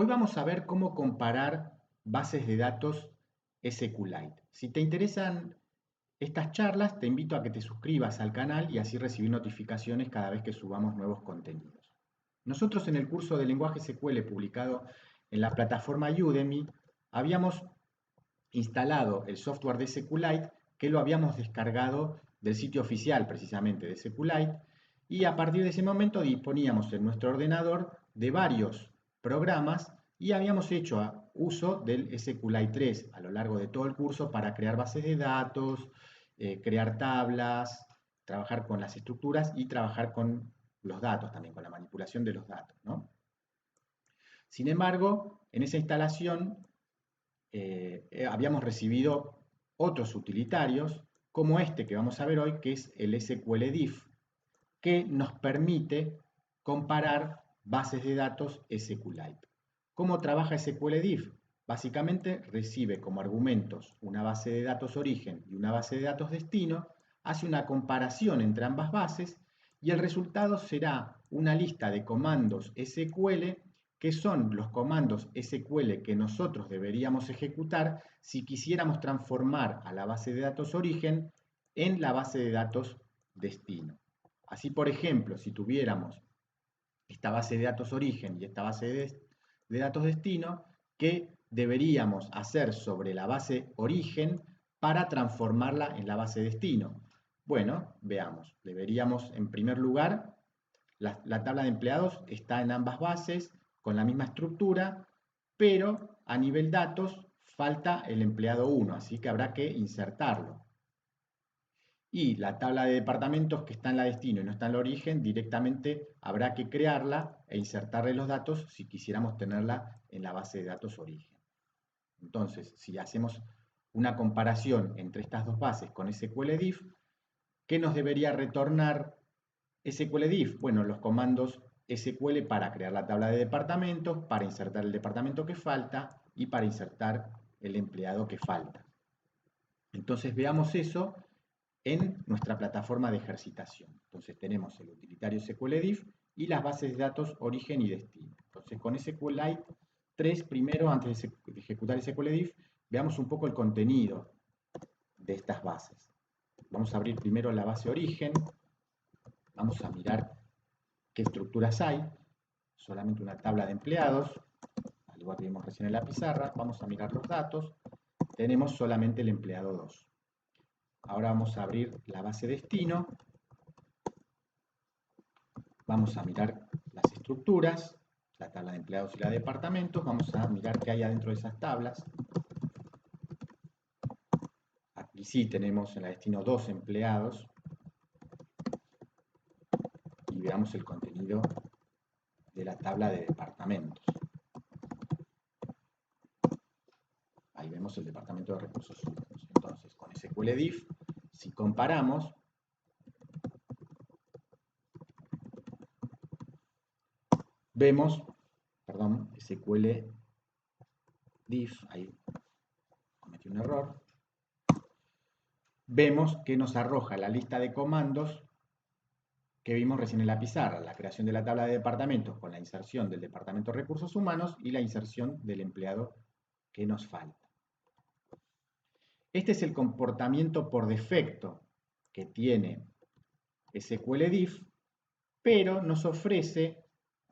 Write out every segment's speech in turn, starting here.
Hoy vamos a ver cómo comparar bases de datos SQLite. Si te interesan estas charlas, te invito a que te suscribas al canal y así recibir notificaciones cada vez que subamos nuevos contenidos. Nosotros en el curso de lenguaje SQL publicado en la plataforma Udemy habíamos instalado el software de SQLite que lo habíamos descargado del sitio oficial precisamente de SQLite y a partir de ese momento disponíamos en nuestro ordenador de varios programas y habíamos hecho uso del SQLite 3 a lo largo de todo el curso para crear bases de datos, crear tablas, trabajar con las estructuras y trabajar con los datos también, con la manipulación de los datos, ¿no? Sin embargo, en esa instalación habíamos recibido otros utilitarios, como este que vamos a ver hoy, que es el SQLDIF, que nos permite comparar bases de datos SQLite. ¿Cómo trabaja SQLDIF? Básicamente recibe como argumentos una base de datos origen y una base de datos destino, hace una comparación entre ambas bases y el resultado será una lista de comandos SQL que son los comandos SQL que nosotros deberíamos ejecutar si quisiéramos transformar a la base de datos origen en la base de datos destino. Así, por ejemplo, si tuviéramos esta base de datos origen y esta base de datos destino, ¿qué deberíamos hacer sobre la base origen para transformarla en la base destino? Bueno, veamos. Deberíamos, en primer lugar, la tabla de empleados está en ambas bases con la misma estructura, pero a nivel datos falta el empleado 1, así que habrá que insertarlo. Y la tabla de departamentos que está en la destino y no está en la origen, directamente habrá que crearla e insertarle los datos si quisiéramos tenerla en la base de datos origen. Entonces, si hacemos una comparación entre estas dos bases con SQLDIF, ¿qué nos debería retornar SQLDIF? Bueno, los comandos SQL para crear la tabla de departamentos, para insertar el departamento que falta y para insertar el empleado que falta. Entonces veamos eso en nuestra plataforma de ejercitación. Entonces tenemos el utilitario SQLDIF y las bases de datos origen y destino. Entonces con SQLite 3 primero, antes de ejecutar SQLDIF, veamos un poco el contenido de estas bases. Vamos a abrir primero la base origen, vamos a mirar qué estructuras hay, solamente una tabla de empleados, al igual que vimos recién en la pizarra, vamos a mirar los datos, tenemos solamente el empleado 2. Ahora vamos a abrir la base destino, vamos a mirar las estructuras, la tabla de empleados y la de departamentos, vamos a mirar qué hay adentro de esas tablas. Aquí sí tenemos en la destino 2 empleados y veamos el contenido de la tabla de departamentos. Ahí vemos el departamento de recursos humanos. Entonces, con SQLDIF, si comparamos, vemos, perdón, SQLDIF, ahí cometí un error, vemos que nos arroja la lista de comandos que vimos recién en la pizarra, la creación de la tabla de departamentos con la inserción del departamento de recursos humanos y la inserción del empleado que nos falta. Este es el comportamiento por defecto que tiene SQLDIF, pero nos ofrece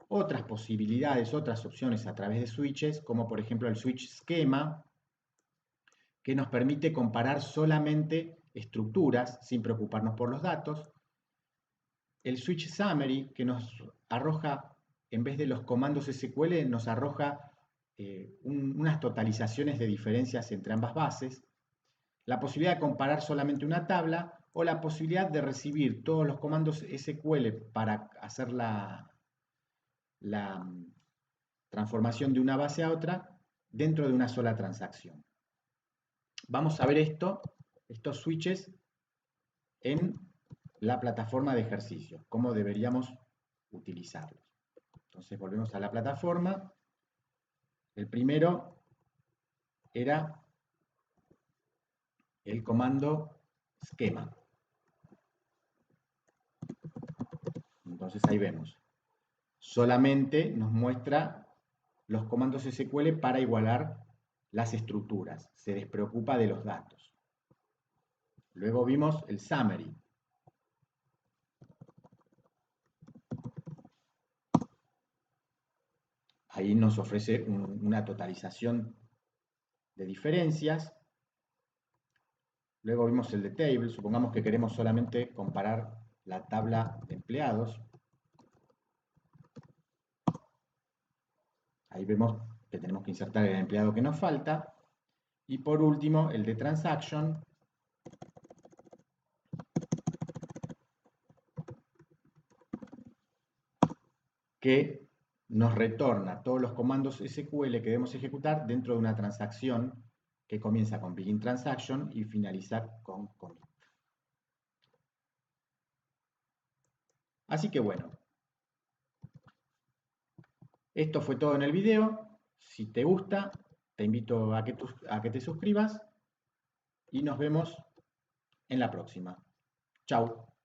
otras posibilidades, otras opciones a través de switches, como por ejemplo el switch schema, que nos permite comparar solamente estructuras sin preocuparnos por los datos. El switch summary, que nos arroja, en vez de los comandos SQL, nos arroja unas totalizaciones de diferencias entre ambas bases. La posibilidad de comparar solamente una tabla o la posibilidad de recibir todos los comandos SQL para hacer la transformación de una base a otra dentro de una sola transacción. Vamos a ver estos switches en la plataforma de ejercicio, cómo deberíamos utilizarlos. Entonces volvemos a la plataforma. El primero era el comando schema. Entonces ahí vemos. Solamente nos muestra los comandos SQL para igualar las estructuras, se despreocupa de los datos. Luego vimos el summary. Ahí nos ofrece una totalización de diferencias. Luego vimos el de table. Supongamos que queremos solamente comparar la tabla de empleados. Ahí vemos que tenemos que insertar el empleado que nos falta. Y por último, el de transaction, que nos retorna todos los comandos SQL que debemos ejecutar dentro de una transacción que comienza con begin transaction y finaliza con commit. Así que bueno, esto fue todo en el video. Si te gusta, te invito a que te suscribas y nos vemos en la próxima. Chau.